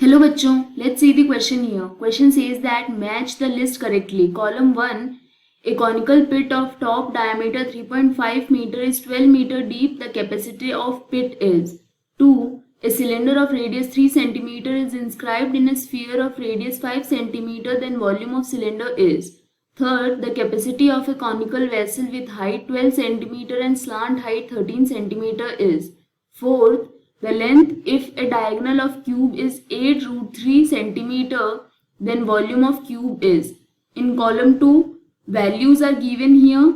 Hello बच्चों, let's see the question here. Question says that match the list correctly. Column 1, a conical pit of top diameter 3.5 meter is 12 meter deep. The capacity of pit is 2. A cylinder of radius 3 centimeter is inscribed in a sphere of radius 5 centimeter. Then volume of cylinder is. Third, the capacity of a conical vessel with height 12 centimeter and slant height 13 centimeter is. Fourth, the length if a diagonal of cube is 8 root 3 centimeter, then volume of cube is. In column 2, values are given here.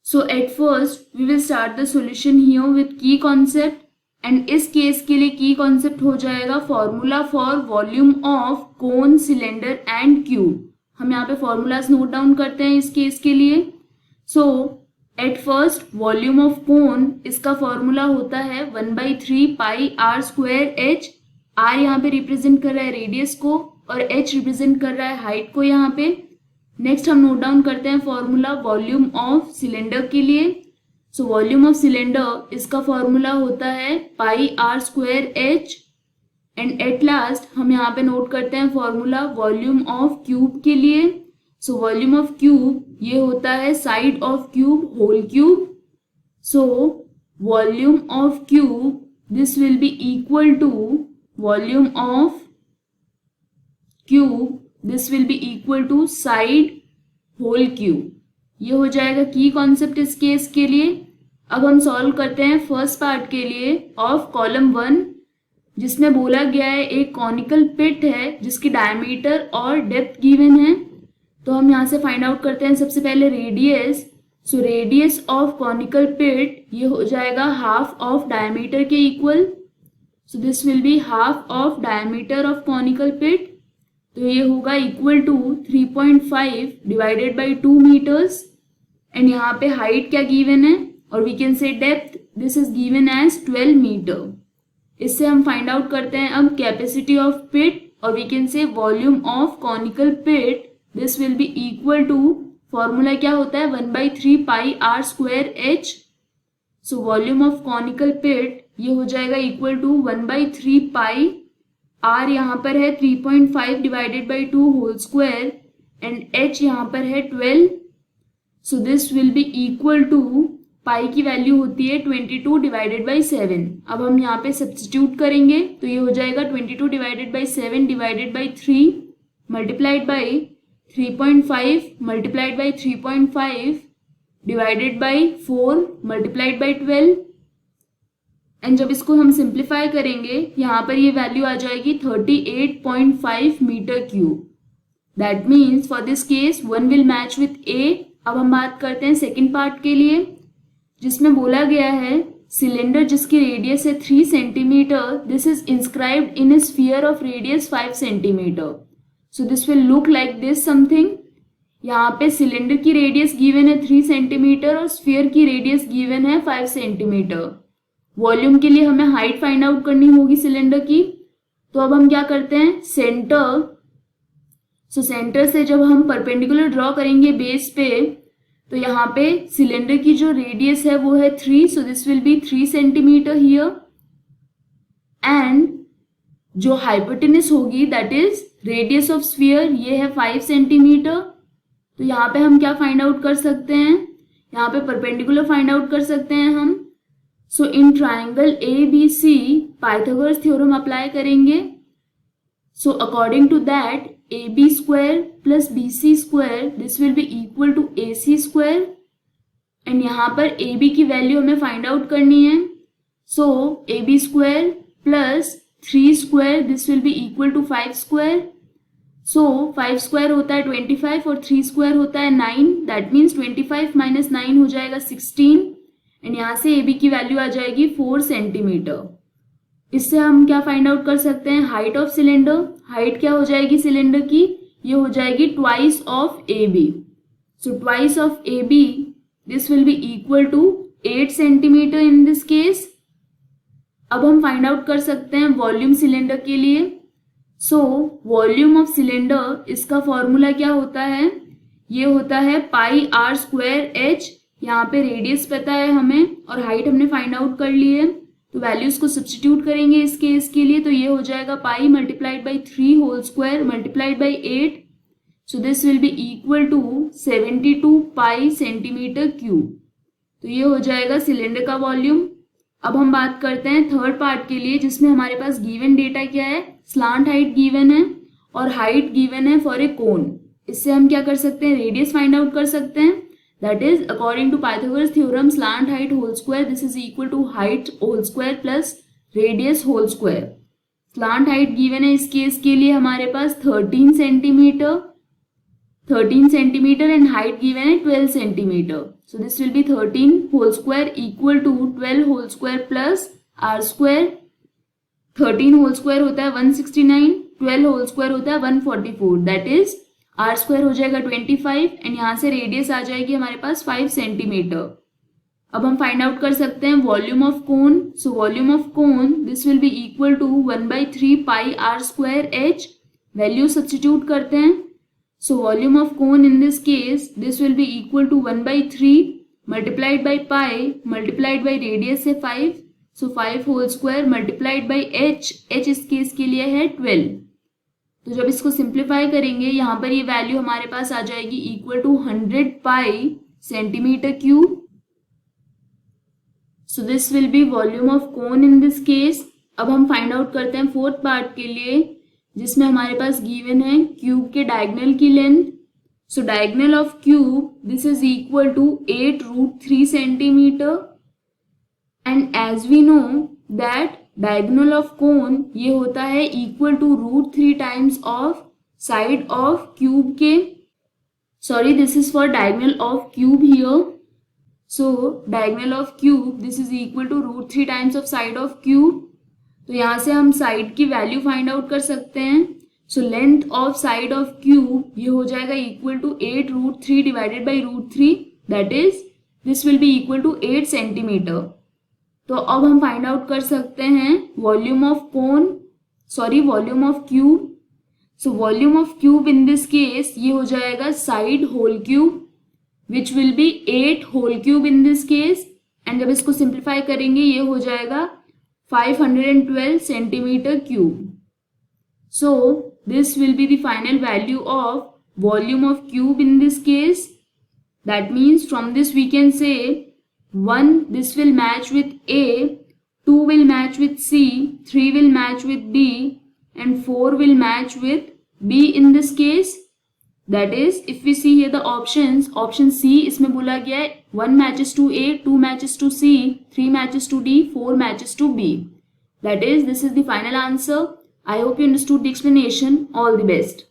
So at first, we will start the solution here with key concept. And इस case के लिए की concept हो जाएगा formula for volume of cone cylinder and cube. हम यहाँ पे formulas note down करते हैं इस केस के लिए. So at first volume of cone, इसका फॉर्मूला होता है 1/3 pi r square h. R यहाँ पे रिप्रेजेंट कर रहा है रेडियस को और एच रिप्रेजेंट कर रहा है हाइट को यहाँ पे. नेक्स्ट हम नोट डाउन करते हैं फॉर्मूला वॉल्यूम ऑफ सिलेंडर के लिए. सो वॉल्यूम ऑफ सिलेंडर, इसका फॉर्मूला होता है pi r square h. And at last हम यहाँ पे नोट करते हैं फॉर्मूला वॉल्यूम ऑफ क्यूब के लिए. सो वॉल्यूम ऑफ क्यूब ये होता है side of cube whole cube. So volume of cube this will be equal to volume of cube this will be equal to side whole cube. ये हो जाएगा की concept इस केस के लिए. अब हम सॉल्व करते हैं फर्स्ट पार्ट के लिए ऑफ कॉलम 1, जिसमें बोला गया है एक कॉनिकल पिट है जिसकी डायमीटर और डेप्थ गिवन है. तो हम यहाँ से फाइंड आउट करते हैं सबसे पहले radius. So radius of conical pit ये हो जाएगा हाफ ऑफ डायमीटर के equal. So this will be half of diameter of conical pit. तो ये होगा equal to 3.5 divided by 2 meters. And यहाँ पे हाइट क्या गिवन है और we can say depth this is given as 12 meter. इससे हम फाइंड आउट करते हैं अब कैपेसिटी ऑफ पिट और we can say volume of conical pit. This will be equal to, formula क्या होता है 1/3 pi r square h. So volume of conical pit ये हो जाएगा इक्वल टू 1/3 पाई आर यहाँ पर है 3.5 divided by 2 whole square and h यहाँ पर है 12. So this will be equal to, pi की वैल्यू होती है 22 डिवाइडेड बाई 7. अब हम यहाँ पे सब्स्टिट्यूट करेंगे तो ये हो जाएगा 22 divided by 7 divided by 3 multiplied by 3.5 multiplied by 3.5 divided by 4 multiplied by 12. And जब इसको हम सिंप्लीफाई करेंगे यहाँ पर ये वैल्यू आ जाएगी 38.5 meter cube. That means for this case 1 will match with a. अब हम बात करते हैं सेकेंड पार्ट के लिए, जिसमें बोला गया है सिलेंडर जिसकी रेडियस है 3 centimetre. This is inscribed in A sphere of radius 5 centimetre. So this will look like this something. यहाँ पे सिलेंडर की रेडियस गिवन है 3 सेंटीमीटर और स्फीयर की रेडियस गिवन है 5 सेंटीमीटर. वॉल्यूम के लिए हमें हाइट फाइंड आउट करनी होगी सिलेंडर की. तो अब हम क्या करते हैं सेंटर. सो सेंटर से जब हम परपेंडिकुलर ड्रॉ करेंगे बेस पे, तो यहाँ पे सिलेंडर की जो रेडियस है वो है 3. सो this will B 3 centimetre here. And जो हाइपोटेनस होगी that is radius of sphere ये है 5 सेंटीमीटर. तो यहाँ पे हम क्या फाइंड आउट कर सकते हैं, यहाँ पे परपेंडिकुलर फाइंड आउट कर सकते हैं हम. So in triangle ABC Pythagoras theorem apply करेंगे. So according to that AB square plus BC square this will be equal to AC square. And यहाँ पर AB की वैल्यू हमें फाइंड आउट करनी है. So AB square plus 3 square this will be equal to 5 square. So 5 square होता है 25 और 3 square होता है 9. दैट मीन्स 25 माइनस 9 हो जाएगा 16. एंड यहाँ से AB की वैल्यू आ जाएगी 4 सेंटीमीटर. इससे हम क्या फाइंड आउट कर सकते हैं हाइट ऑफ सिलेंडर. हाइट क्या हो जाएगी सिलेंडर की, ये हो जाएगी twice of AB. So twice of AB this will be equal to 8 centimetre in this case. अब हम फाइंड आउट कर सकते हैं वॉल्यूम सिलेंडर के लिए. सो वॉल्यूम ऑफ सिलेंडर, इसका फॉर्मूला क्या होता है, ये होता है पाई आर स्क्वायर एच. यहाँ पे रेडियस पता है हमें और हाइट हमने फाइंड आउट कर ली है. तो वैल्यूज को सब्स्टिट्यूट करेंगे इस केस के लिए, तो ये हो जाएगा pi multiplied by 3 whole square multiplied by 8, so this will be equal to 72 pi centimetre cube. तो ये हो जाएगा सिलेंडर का वॉल्यूम। अब हम बात करते हैं थर्ड पार्ट के लिए, जिसमें हमारे पास गिवन डेटा क्या है, स्लांट हाइट गिवन है और हाइट गिवन है फॉर ए कोन। इससे हम क्या कर सकते हैं, रेडियस फाइंड आउट कर सकते हैं। That is according to Pythagoras theorem slant height whole square this is equal to height whole square plus radius whole square. Slant height given है इस केस के लिए हमारे पास 13 सेंटीमीटर एंड हाइट गिवन है 12 centimetre. So this will be 13 whole square equal to 12 whole square plus r square। 13 whole square होता है 169, 12 whole square होता है 144, that is r square हो जाएगा 25 एंड यहाँ से रेडियस आ जाएगी हमारे पास 5 सेंटीमीटर। अब हम फाइंड आउट कर सकते हैं volume of cone. So volume of cone this will be equal to 1/3 pi r square h। Value substitute करते हैं। So volume of cone in this case, this will be equal to 1/3 multiplied by pi multiplied by radius है 5, so 5 whole square multiplied by h, h इस case के लिए है 12। तो जब इसको सिंप्लीफाई करेंगे यहाँ पर ये वैल्यू हमारे पास आ जाएगी equal to 100 pi centimetre cube. So this will be volume of cone in this case। अब हम फाइंड आउट करते हैं फोर्थ पार्ट के लिए, जिसमें हमारे पास गिवन है क्यूब के डायगोनल की length. So diagonal of cube this is equal to 8√3 centimeter and as we know that diagonal of cone ये होता है equal to √3 times of side of cube के, sorry this is for diagonal of cube here. So diagonal of cube this is equal to √3 times of side of cube. तो यहाँ से हम side की value find out कर सकते हैं। So length of side of cube ये हो जाएगा equal to 8√3 divided by √3, that is this will be equal to 8 centimetre. तो अब हम फाइंड आउट कर सकते हैं volume of cone, sorry volume of cube. So volume of cube in this case ये हो जाएगा side whole cube which will be 8 whole cube in this case, and जब इसको सिंप्लीफाई करेंगे ये हो जाएगा 512 centimeter cube. So this will be the final value of volume of cube in this case. That means from this we can say 1 this will match with A, 2 will match with C, 3 will match with D and 4 will match with B in this case. That is if we see here the options, option C इसमें बोला गया है 1 matches to A, 2 matches to C, 3 matches to D, 4 matches to B. That is this is the final answer. I hope you understood the explanation. All the best.